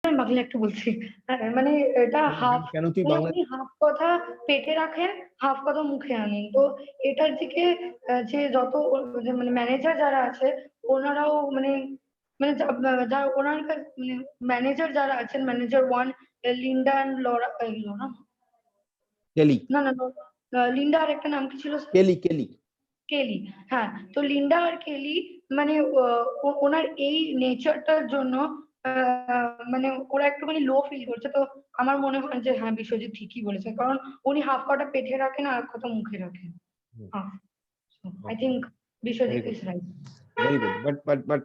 আমি বাংলা একটু বলছি। মানে এটা হাফ, কেন তুই মানে বাংলা? উনি হাফ কথা পেটে রাখেন, হাফ কথা মুখে আনেন। তো এটার দিকে যে যত যে মানে ম্যানেজার যারা আছে ওনারাও মানে মানে যারা ওনার মানে ম্যানেজার যারা আছেন, manager one Linda and Laura, Laura Kelly. না না লিন্ডা আর একটা নাম কি ছিল? কেলি কেলি। কেলি। হ্যাঁ, তো লিন্ডা আর কেলি মানে ওনার এই নেচারটার জন্য মানে ওরা একটুখানি লো ফিল করছে। তো আমার মনে হয় যে হ্যাঁ, বিশ্বজিৎ ঠিকই বলেছে, কারণ উনি হাফ কটা পেটে রাখেন আর কথা মুখে রাখেন। হ্যাঁ, I Okay, think Biswajit very good, is right. very good. But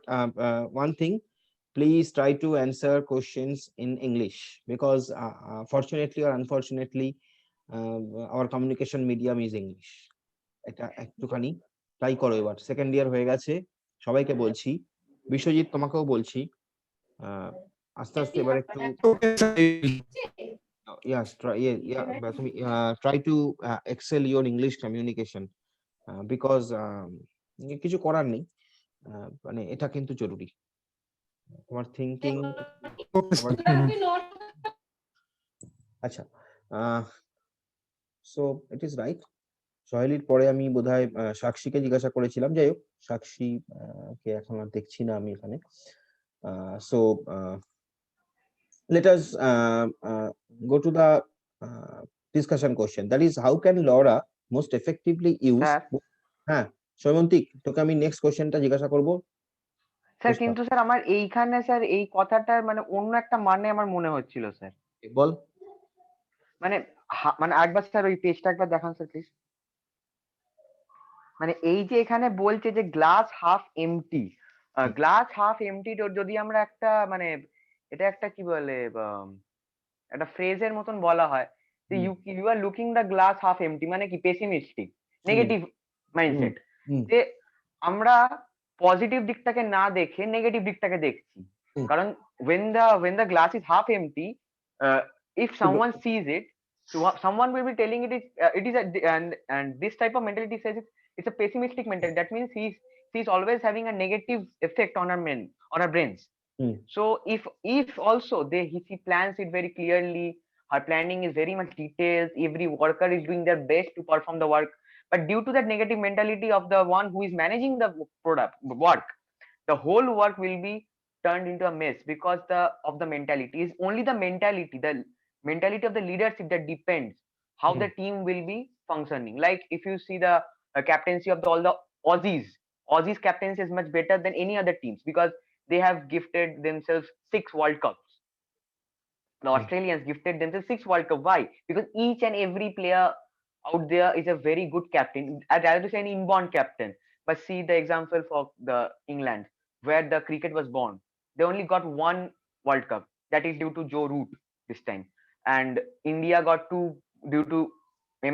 one thing, please try to answer questions in English because fortunately or unfortunately, uh, our communication medium is English. এটা একটুখানি ট্রাই করো। এবার সেকেন্ড ইয়ার হয়ে গেছে, সবাইকে বলছি, বিশ্বজিৎ তোমাকেও বলছি, আস্তে আস্তে এবার একটু yes try তুমি try to excel your English communication because কিছু করার নেই, মানে এটা কিন্তু জরুরি তোমার থিঙ্কিং। আচ্ছা, সো ইট ইজ রাইট। সোহেলির পরে আমি বোধহয় সাক্ষীকে জিজ্ঞাসা করেছিলাম, যাই হোক সাক্ষী কে এখন আর দেখছি না আমি এখানে। So let us go to the discussion question, that is how can Laura most effectively use হ্যাঁ সৈমন্তিক, তোকে আমি নেক্সট কোশ্চেনটা জিজ্ঞাসা করব স্যার। কিন্তু স্যার আমার এইখানে স্যার এই কথাটার মানে অন্য একটা মানে আমার মনে হচ্ছিল স্যার। বল। মানে মানে একবার স্যার ওই পেজটা একবার দেখান স্যার প্লিজ। মানে এই যে এখানে বলছে যে glass half empty, glass half empty যদি আমরা একটা মানে এটা একটা কি বলে একটা ফ্রেজের মতন বলা হয় যে you are looking the glass half empty, মানে কি পেসিমিস্টিক, নেগেটিভ মাইন্ডসেট, যে আমরা পজিটিভ দিকটাকে না দেখে নেগেটিভ দিকটাকে দেখছি। কারণ when the glass is half empty, if someone sees it, someone will be telling it is a and this type of mentality says it's a pessimistic mentality. That means he's always having a negative effect on our brains. So if also he plans it very clearly, her planning is very much detailed, every worker is doing their best to perform the work, but due to that negative mentality of the one who is managing the work, the whole work will be turned into a mess because of the mentality. Is only the mentality of the leadership that depends how the team will be functioning. Like if you see the captaincy of all the Aussies captaincy is much better than any other teams because they have gifted themselves 6 World Cups. The Australians gifted themselves 6 World Cup. Why? Because each and every player out there is a very good captain. I'd rather say an inborn captain. But see the example for the England, where the cricket was born. They only got 1 World Cup. That is due to Joe Root this time. And India got 2 due to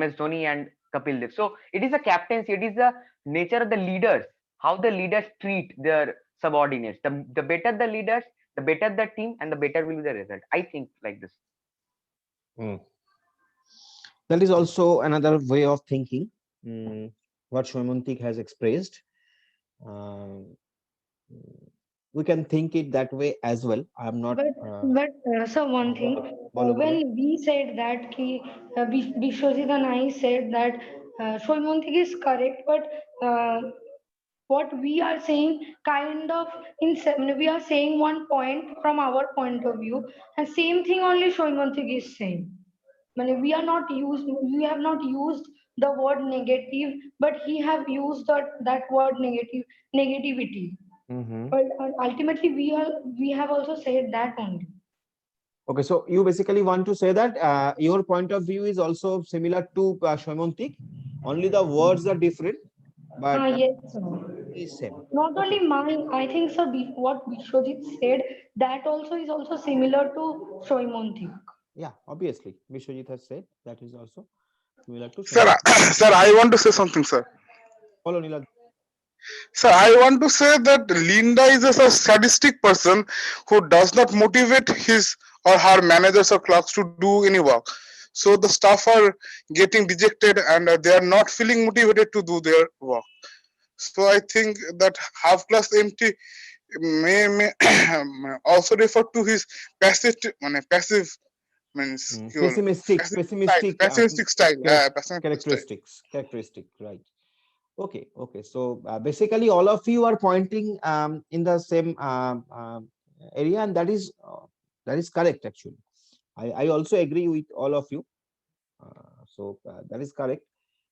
MS Dhoni and Kapil Dev. So it is a captaincy. It is the nature of the leaders, how the leaders treat their subordinates. The better the leaders, the better the team, and the better will be the result. I think like this. That is also another way of thinking, what Shoimantik has expressed. We can think it that way as well. I am not but so one thing, when we said that ki Bishwajit and I said that Shoimantik is correct, but what we are saying kind of we are saying one point from our point of view, and same thing only Shoimantik is saying. We have not used the word negative, but he have used that word negativity. But ultimately we have also said that only. Okay, so you basically want to say that your point of view is also similar to Shoimantik, only the words are different, but yes, sir. Is same. Not only mine, I think sir, what Bishwajit said, that also is also similar to Shoimantik. Yeah, obviously Bishwajit has said that is also similar to Sir. Sir, I want to say something, sir. Follow Nilad. Sir, I want to say that Linda is a sadistic person who does not motivate his or her managers or clerks to do any work. So the staff are getting dejected and they are not feeling motivated to do their work. So I think that half glass empty may also refer to his passive passive means কি বলবো? Pessimistic, pessimistic style, pessimistic style. characteristic, right? Okay. So basically, all of you are pointing in the same area, and that is correct actually. I also agree with all of you. So that is correct.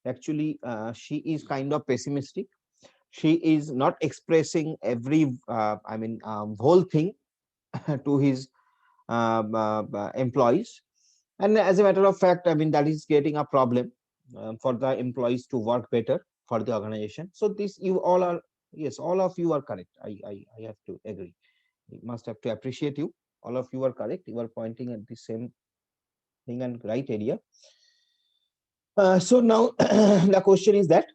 Actually, she is kind of pessimistic. She is not expressing every, whole thing to his employees, and as a matter of fact, that is creating a problem for the employees to work better for the organization. So this, you all are, yes, all of you are correct. I have to agree. I must have to appreciate you. All of you are correct. You are pointing at the same thing and right area. So now the question is that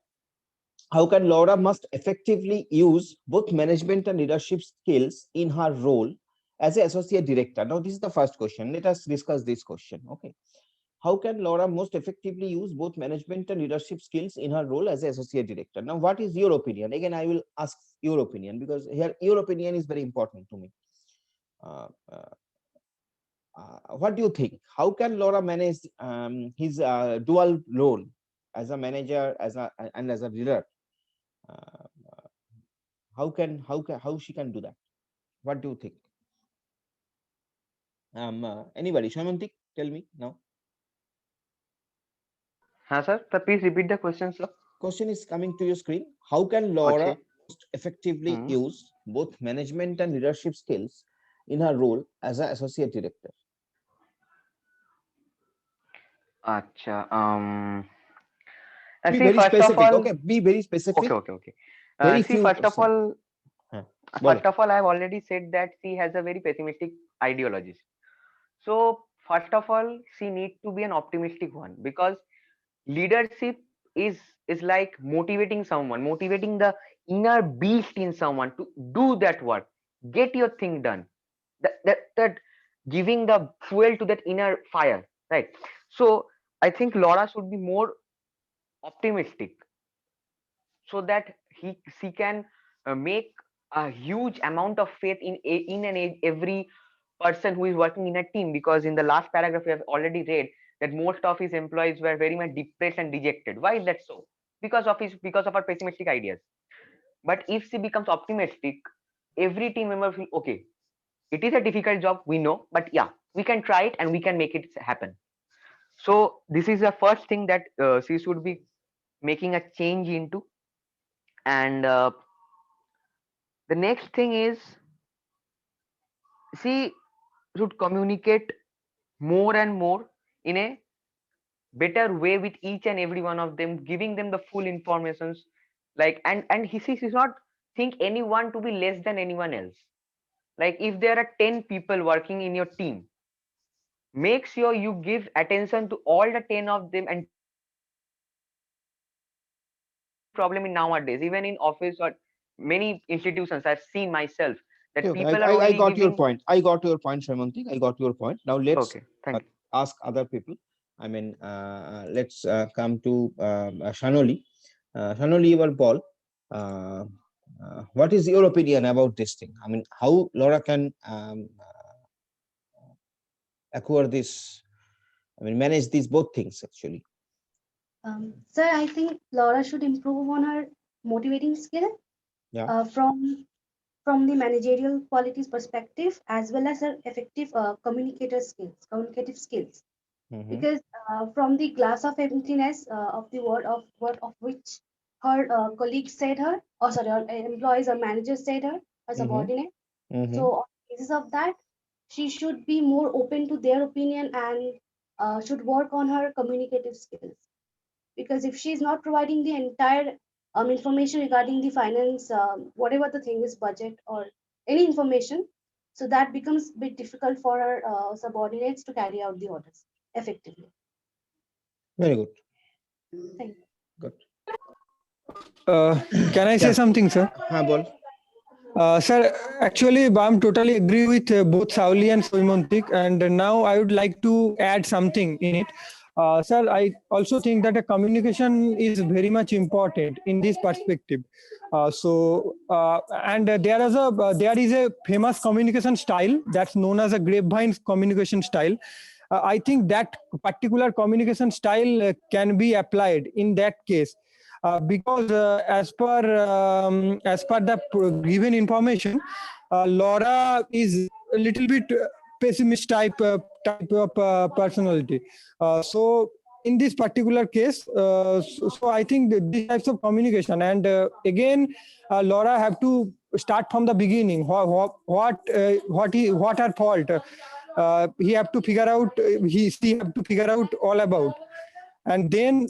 how can Laura must effectively use both management and leadership skills in her role as an associate director? Now, this is the first question. Let us discuss this question. Okay. How can Laura most effectively use both management and leadership skills in her role as an associate director? Now, what is your opinion? Again, I will ask your opinion, because here your opinion is very important to me. What do you think? How can Laura manage his dual role as a manager, and as a leader? How she can do that? What do you think? Anybody? Shyamantik, tell me now. Sir, please repeat the question, sir. Question is coming to your screen. How can Laura Okay. most effectively use both management and leadership skills in her role as an associate director? Acha, Be see, very first of specific. all, Okay, be very specific. okay. Very See, few first of percent. all, I have already said that she has a very pessimistic ideology. So, first of all, she needs to be an optimistic one, because leadership is like motivating someone, motivating the inner beast in someone to do that work, get your thing done. That giving the fuel to that inner fire, right? So I think Laura should be more optimistic, so that she can make a huge amount of faith in every person who is working in a team, because in the last paragraph we have already read that most of his employees were very much depressed and dejected. Why is that so? Because of our pessimistic ideas. But if she becomes optimistic, every team member will, okay, it is a difficult job, we know, but yeah, we can try it and we can make it happen. So this is the first thing that she should be making a change into. And the next thing is, she should communicate more and more in a better way with each and every one of them, giving them the full informations. Like, and she's not think anyone to be less than anyone else. Like, if there are 10 people working in your team, make sure you give attention to all the 10 of them. And problem in nowadays, even in office or many institutions, I've seen myself that Okay, people are I only got your giving. point. I got your point, Shyamantik. I got your point. Now let's Okay, thank you. ask other people. Let's come to Shanoli. Shanoli, your ball. What is your opinion about this thing? I mean, how Laura can acquire this? I mean, manage these both things actually. Sir, I think Laura should improve on her motivating skill. Yeah. From the managerial qualities perspective, as well as her effective communicative skills. Because from the glass of emptiness of the word of which her colleagues said her, or sorry, her employees or managers said her, her subordinate. So on the basis of that, she should be more open to their opinion and should work on her communicative skills. Because if she is not providing the entire information regarding the finance, whatever the thing is, budget or any information, so that becomes a bit difficult for her subordinates to carry out the orders effectively. Very good. Thank you. Good. Can I say something, sir? Bol. Sir, actually, I'm totally agree with both Sauli and Soimontik, and now I would like to add something in it. Sir, I also think that a communication is very much important in this perspective. There is a famous communication style that's known as a grapevine communication style. I think that particular communication style can be applied in that case. Because as per the given information, Laura is a little bit pessimist type of personality. So in this particular case, so I think that these types of communication, and again, Laura have to start from the beginning. What her fault? He have to figure out. She have to figure out all about, and then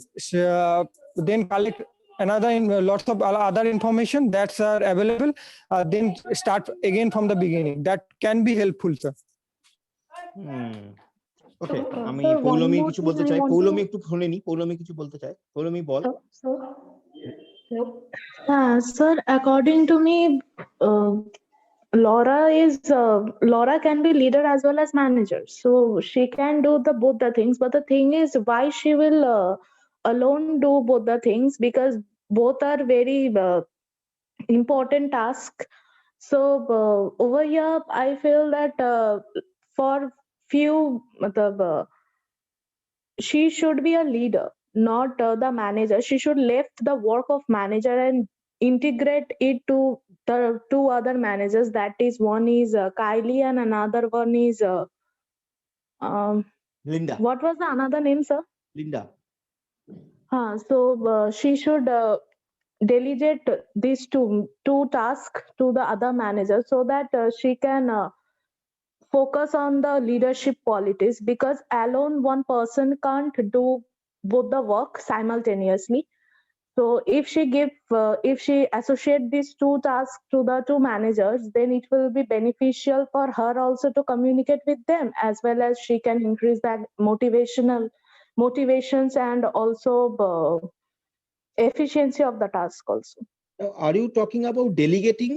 collect another lots of other information that's are available. Then start again from the beginning. That can be helpful, sir. ওকে, আমি sir, one Poulami more কিছু thing বলতে I চাই। want Poulami to- একটু শুনে নি, পৌলমি কিছু বলতে চাই। পৌলমি বল। Hello? Sir, according to me, Laura can be leader as well as manager. So she can do both the things. But the thing is, why she will alone do both the things? Because both are very important tasks. So over here, I feel that for few, she should be a leader, not the manager. She should left the work of manager and integrate it to the two other managers. That is, one is Kylie and another one is Linda. what was the another name, sir? Linda. So she should delegate these two tasks to the other manager so that she can focus on the leadership qualities, because alone one person can't do both the work simultaneously. So if she associate these two tasks to the two managers, then it will be beneficial for her also to communicate with them, as well as she can increase that motivations and also efficiency of the task also. Are you talking about delegation?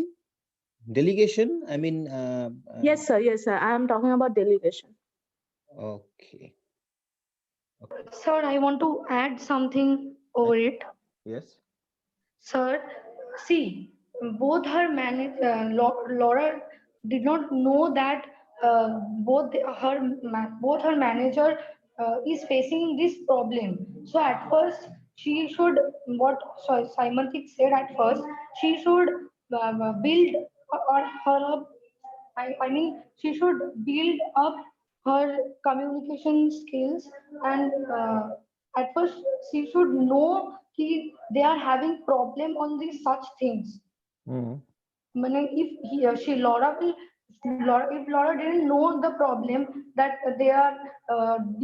I mean, Yes, sir. I am talking about delegation. okay. Sir, I want to add something over it. Yes. Sir, see, both her Laura did not know that both her manager is facing this problem. So at first, she should Simontik said at first she should build her up. I mean, she should build up her communication skills, and at first she should know they are having problem on these such things. Meaning if if Laura didn't know the problem that they are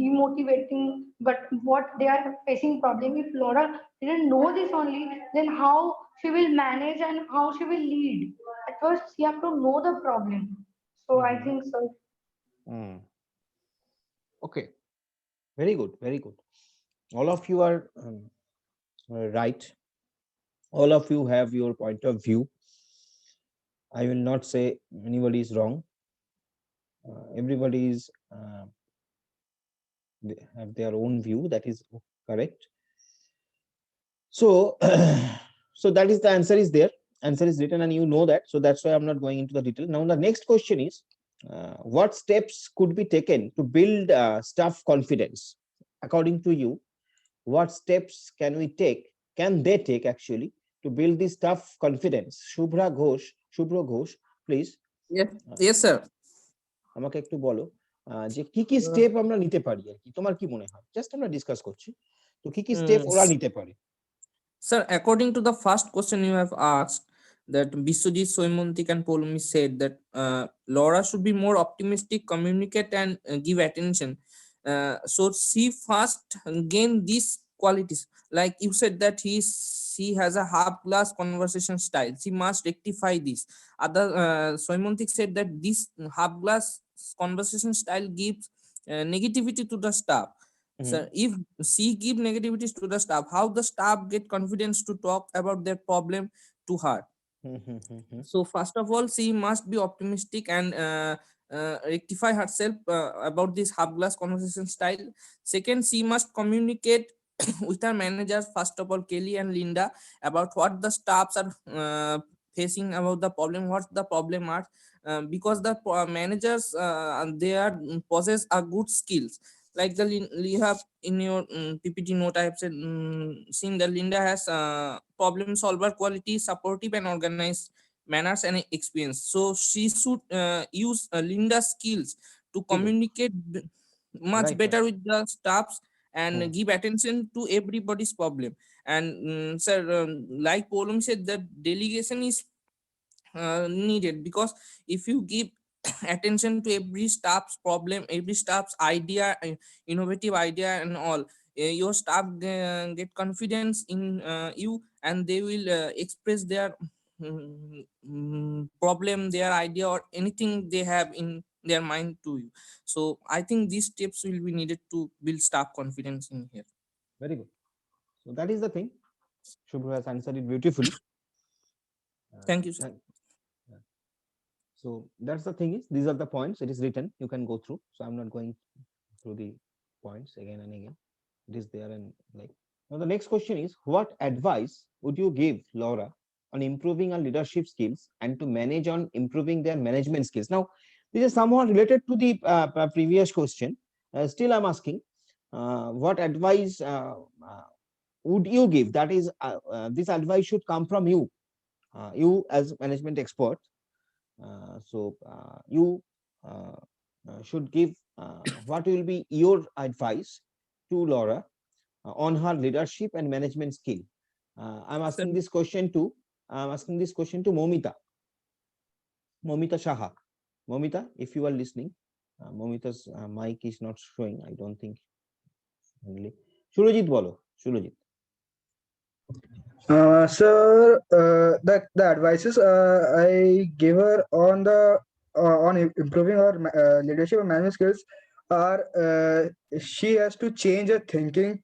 demotivating, but what they are facing problem, if Laura didn't know this only, then how she will manage and how she will lead? At first, she have to know the problem. So I think so. Okay, very good, very good. All of you are right. All of you have your point of view. I will not say anybody is wrong. Everybody is they have their own view. That is correct. So, so that is the answer is there. Answer is written, and you know that. So that's why I'm not going into the detail. Now the next question is, what steps could be taken to build staff confidence? According to you, what steps can they take actually to build this staff confidence? Shubhra Ghosh, please. Yes, sir. আমাকে একটু বলো যে কি কি step আমরা নিতে পারি আর কি, তোমার কি মনে হয়? জাস্ট আমরা ডিসকাস করছি, তো কি কি স্টেপ ওরা নিতে পারে? Sir, according to the first question you have asked, that Biswajit, Soimontik and Polomi said that Laura should be more optimistic, communicate and give attention. So she first gain these qualities. Like you said that she has a half glass conversation style. She must rectify this. Other Soimontik said that this half glass conversation style gives negativity to the staff. So if she give negativities to the staff, how the staff get confidence to talk about their problem to her? So first of all, she must be optimistic and rectify herself about this half glass conversation style. Second, she must communicate with her managers, first of all Kelly and Linda, about what the staffs are facing, about the problem, what the problem are, because the managers they are possess a good skills. Like you have in your PPT note, I have said seen that Linda has problem solver quality, supportive and organized manners and experience. So she should use Linda's skills to Very good. communicate much Right, better right. with the staffs and Hmm. give attention to everybody's problem. And sir, like Polam said, that delegation is needed, because if you give attention to every staff's problem, every staff's idea, innovative idea and all, your staff get confidence in you, and they will express their problem, their idea, or anything they have in their mind to you. So I think these steps will be needed to build staff confidence in here. Very good. So that is the thing. Shubhra has answered it beautifully. Thank you, sir. Yeah. So that's the thing is, these are the points. It is written. You can go through. So I'm not going through the points again and again. It is there, and like now the next question is, what advice would you give Laura on improving her leadership skills and to manage on improving their management skills? Now, this is somewhat related to the previous question. Still, I'm asking, what advice would you give? That is, this advice should come from you, you as management expert. You should give what will be your advice to Laura on her leadership and management skill. I'm asking this question to Momita Shaha. Momita, if you are listening, Momita's mic is not showing, I don't think. Surajit bolo, Surajit. Sir, the advices I gave her on the on improving her leadership and management skills are she has to change her thinking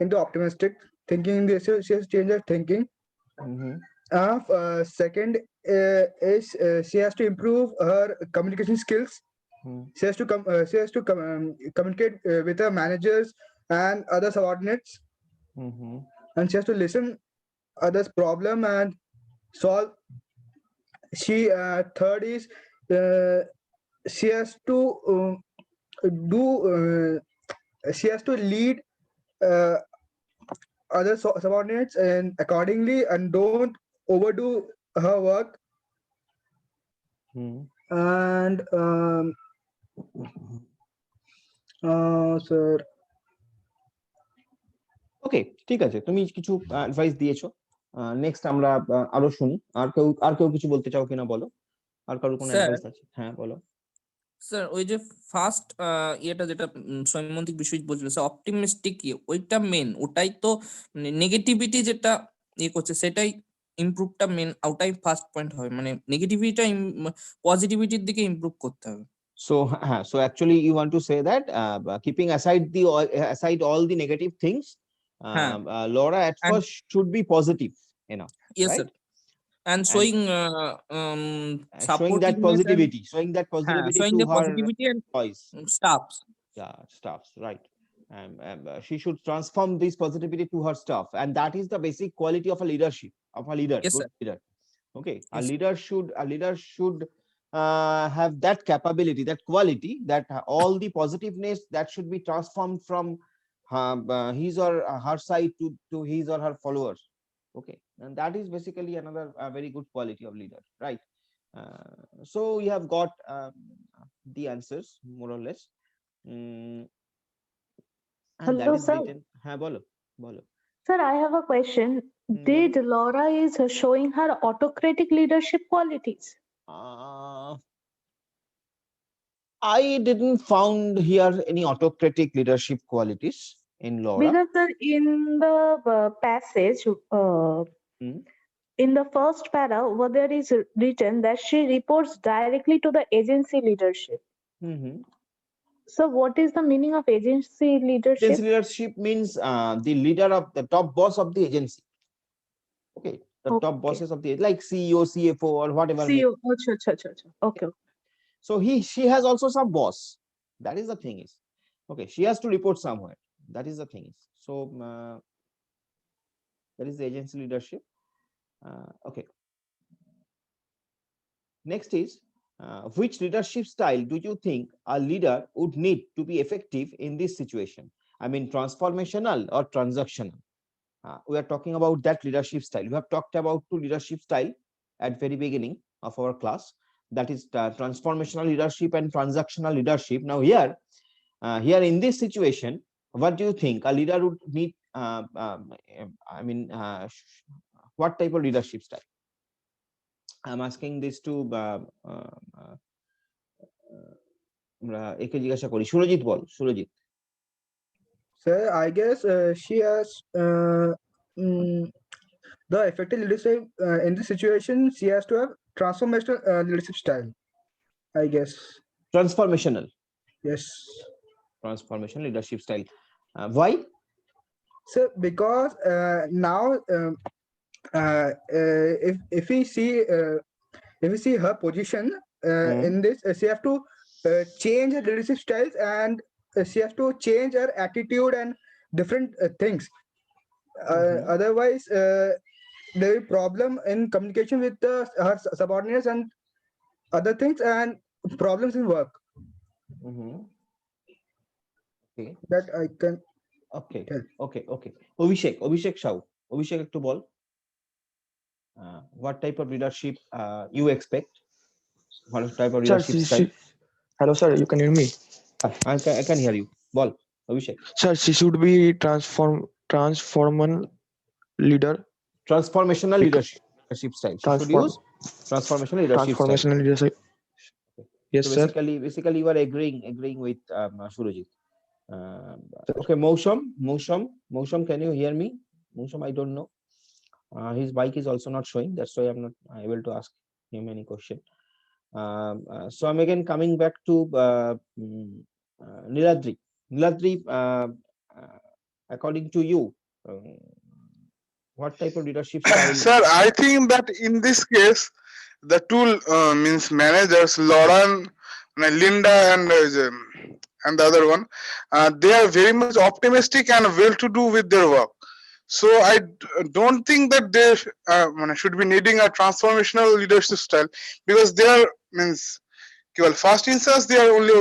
into optimistic thinking. She has to change her thinking. Second is she has to improve her communication skills. She has to communicate with her managers and other subordinates, and she has to listen others' problem and solve. Third is she has to she has to lead other subordinates and accordingly, and don't overdo her work. And sir, ওকে, ঠিক আছে, তুমি কিছু advice দিয়েছো। Next আমরা আরো শুনি। আর কেউ কিছু বলতে চাও কিনা বলো, আর কারো কোনো অ্যাডভাইস আছে? হ্যাঁ বলো স্যার। ওই যে ফার্স্ট ইয়েটা যেটা সৈমন্তিক বিশ্বজিৎ বলছিল, স্যার অপটিমিস্টিক ওইটা মেন, ওটাই তো নেগেটিভিটি যেটা ইয়ে করছে সেটাই ইমপ্রুভটা মেন, ওটাই ফার্স্ট পয়েন্ট হবে, মানে নেগেটিভিটিটা পজিটিভিটির দিকে ইমপ্রুভ করতে হবে। So actually you want to say that keeping aside all the negative things, Laura at first should be positive enough. Yes, right? sir. And showing showing that positivity, showing the positivity and staffs. Yeah, staffs, right. She should transform this positivity to her staff, and that is the basic quality of a leadership, of a leader. Yes, good sir. leader. Okay, Yes. a leader should have that capability, that quality, that all the positiveness that should be transformed from his or her side to his or her followers. Okay, and that is basically another very good quality of leader, right? So we have got the answers more or less. And Hello, that is sir. written. Bolo. Sir, I have a question. Did Laura is showing her autocratic leadership qualities? I didn't found here any autocratic leadership qualities in Laura. Because sir, in the passage, in the first para, over there is written that she reports directly to the agency leadership. So what is the meaning of agency leadership? Agency leadership means the leader of the top boss of the agency. Okay, the top bosses of the, like CEO, CFO, or whatever. CEO. Okay. So she has also some boss. That is the thing is, okay, she has to report somewhere. That is the thing is. So that is the agency leadership. Okay. Next is, which leadership style do you think a leader would need to be effective in this situation? I mean, transformational or transactional? We are talking about that leadership style. We have talked about two leadership style at very beginning of our class. That is transformational leadership and transactional leadership. Now here in this situation, what do you think a leader would need? I mean, what type of leadership style? I'm asking this to একে জিজ্ঞাসা করি, সুরজিৎ বল, Surajit. Sir, I guess she has the effective leadership in this situation. She has to have transformational leadership style, I guess. Transformational. Yes. Transformational leadership style. Why? So because now if we see her position in this, she have to change her leadership styles, and she has to change her attitude and different things. Otherwise, there is problem in communication with her subordinates and other things, and problems in work. Okay. That I can. Okay. tell. Okay. Okay. Abhishek Shau. Abhishek, একটু বল. What type of leadership you expect? What type of leadership style? Hello, sir. You can hear me. I can hear you. Bol, Abhishek. Sir, she should be transformational leader. Transformational leadership style. She should use transformational leadership style. Transformational leadership. Yes, so sir. Basically, you are agreeing with Surajit. Okay, Mousham, can you hear me? Mousham, I don't know. His mic is also not showing. That's why I'm not able to ask him any question. So I'm again coming back to Niladri. Niladri, according to you, what type of leadership style? Sir, I think that in this case, the two means managers, Lauren, Linda, and the other one, they are very much optimistic and well-to-do with their work. So I don't think that they should be needing a transformational leadership style, because they are means, well, first instance they are only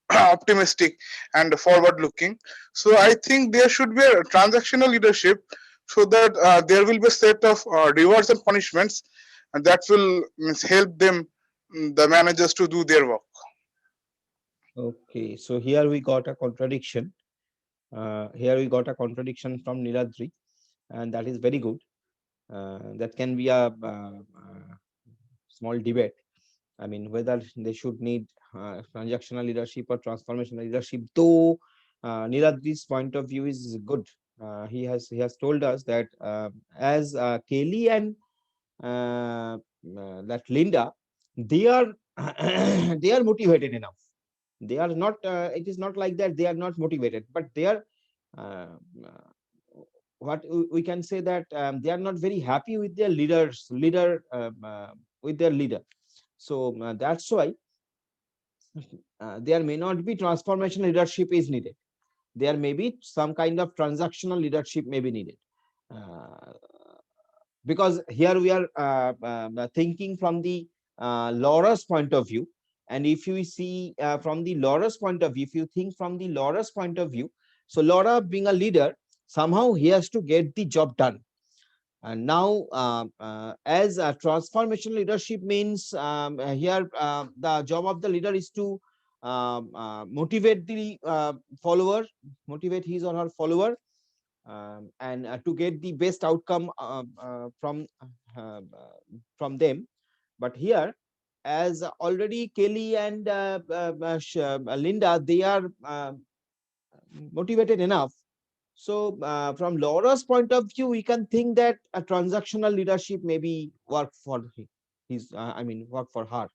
optimistic and forward-looking. So I think there should be a transactional leadership, so that there will be a set of rewards and punishments, and that will help them, the managers, to do their work. Okay, so here we got a contradiction. From Niladri, and that is very good. That can be a small debate. I mean, whether they should need transactional leadership or transformational leadership. Though Niladri's point of view is good. He has told us that as Kelly and that Linda, they are they are motivated enough. They are not. It is not like that they are not motivated, but they are. What we can say that they are not very happy with their with their leader. So that's why there may not be transformational leadership is needed. There may be some kind of transactional leadership may be needed. Because here we are thinking from the Laura's point of view. And if you see from the Laura's point of view, if you think from the Laura's point of view, so Laura being a leader, somehow he has to get the job done. And now, as a transformational leadership means here the job of the leader is to motivate the follower, motivate his or her follower, and to get the best outcome from them. But here, as already Kelly and Linda, they are motivated enough. So from Laura's point of view, we can think that a transactional leadership maybe work for work for her.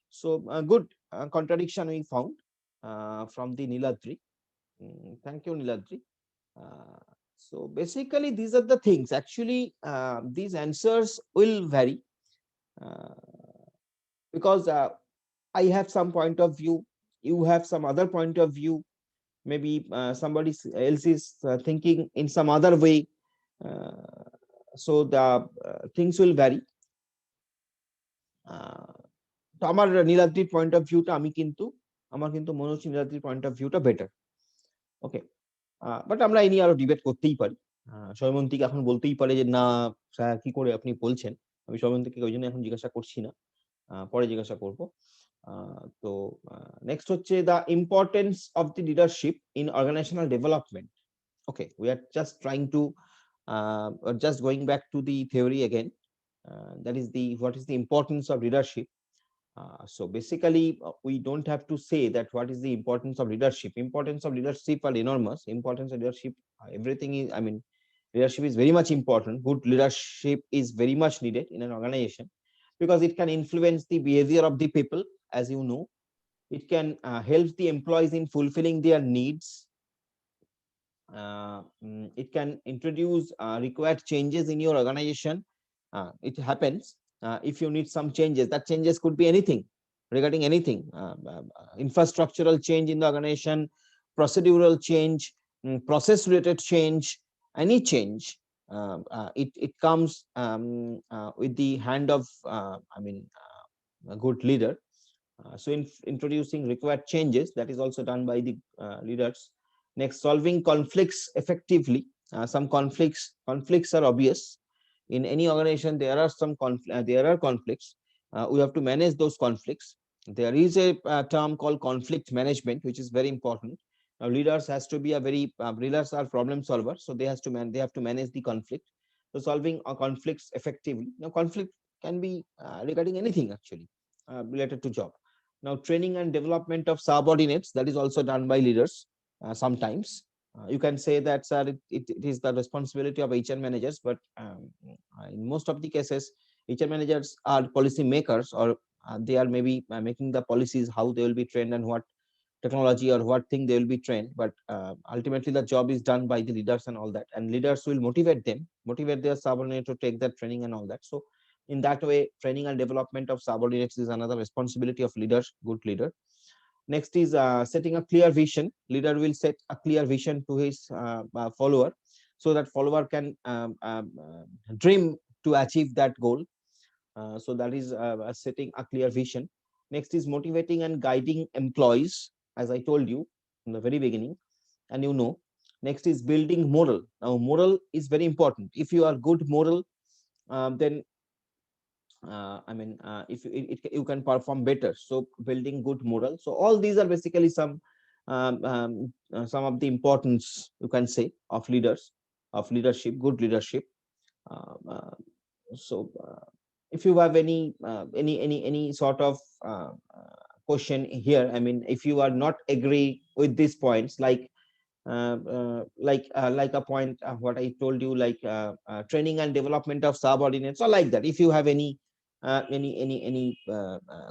So good contradiction we found from the Niladri. Thank you, Niladri. So basically, these are the things. Actually, these answers will vary because I have some point of view, you have some other point of view, maybe somebody else is thinking in some other way, so the things will vary. তো আমার নীলাদ্রির point of ভিউটা আমার কিন্তু মনে হচ্ছে নীলাদ্রির point of ভিউটা better. Okay, but আমরা এই নিয়ে আরো ডিবেট করতেই পারি। সৈমন্তীকে এখন বলতেই পারে যে না স্যার কি করে আপনি বলছেন, আমি সৈমন্তীকে ওই জন্য এখন জিজ্ঞাসা করছি না, পরে জিজ্ঞাসা করব। তো নেক্সট হচ্ছে the importance of the leadership in organisational development. Okay, we are just trying to just going back to the theory again, that is the what is the importance of leadership. So basically we don't have to say that what is the importance of leadership. Importance of leadership are enormous. Importance of leadership, everything is, I mean, leadership is very much important. Good leadership is very much needed in an organization because it can influence the behavior of the people, as you know. It can help the employees in fulfilling their needs. It can introduce required changes in your organization. It happens if you need some changes. That changes could be anything, regarding anything, infrastructural change in the organization, procedural change, process related change, any change. It comes with the hand of a good leader. So in introducing required changes, that is also done by the leaders. Next, solving conflicts effectively. Some conflicts are obvious. In any organization, there are some conflicts. We have to manage those conflicts. There is a term called conflict management, which is very important. Now, leaders are problem solvers, so they have to manage the conflict. So solving conflicts effectively. Now, conflict can be regarding anything actually related to job. Now, training and development of subordinates, that is also done by leaders. Sometimes you can say that, sir, it is the responsibility of HR managers, but in most of the cases, HR managers are policy makers, or they are maybe making the policies how they will be trained and what technology or what thing they will be trained. But ultimately, the job is done by the leaders and all that, and leaders will motivate their subordinate to take that training and all that. So in that way, training and development of subordinates is another responsibility of leaders, good leader. Next is setting a clear vision. Leader will set a clear vision to his follower, so that follower can dream to achieve that goal. So that is setting a clear vision. Next is motivating and guiding employees, as I told you in the very beginning, and you know. Next is building moral. Now, moral is very important. If you are good moral, then if you can perform better. So building good moral. So all these are basically some of the importance, you can say, of leadership, good leadership. So if you have any sort of question here, I mean, if you are not agree with these points, like a point what I told you, like training and development of subordinates, or like that, if you have any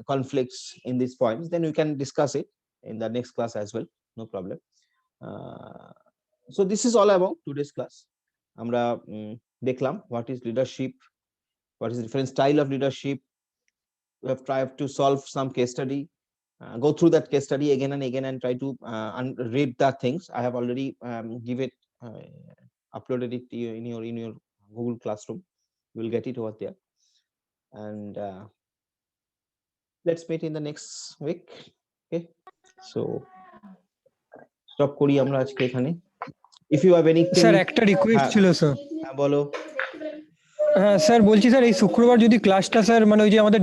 conflicts in these points, then we can discuss it in the next class as well, no problem. So this is all about today's class. Amra deklam what is leadership, what is different style of leadership. We have tried to solve some case study, go through that case study again and again, and try to read the things. I have already uploaded it in your Google Classroom. You will get it over there. And let's meet in the next week. Okay, so stop kori amra ajke ekhane. If you have anything, sir একটা request ছিল sir. বলো। হ্যাঁ sir, বলছি sir এই শুক্রবার যদি ক্লাসটা sir মানে ওই যে আমাদের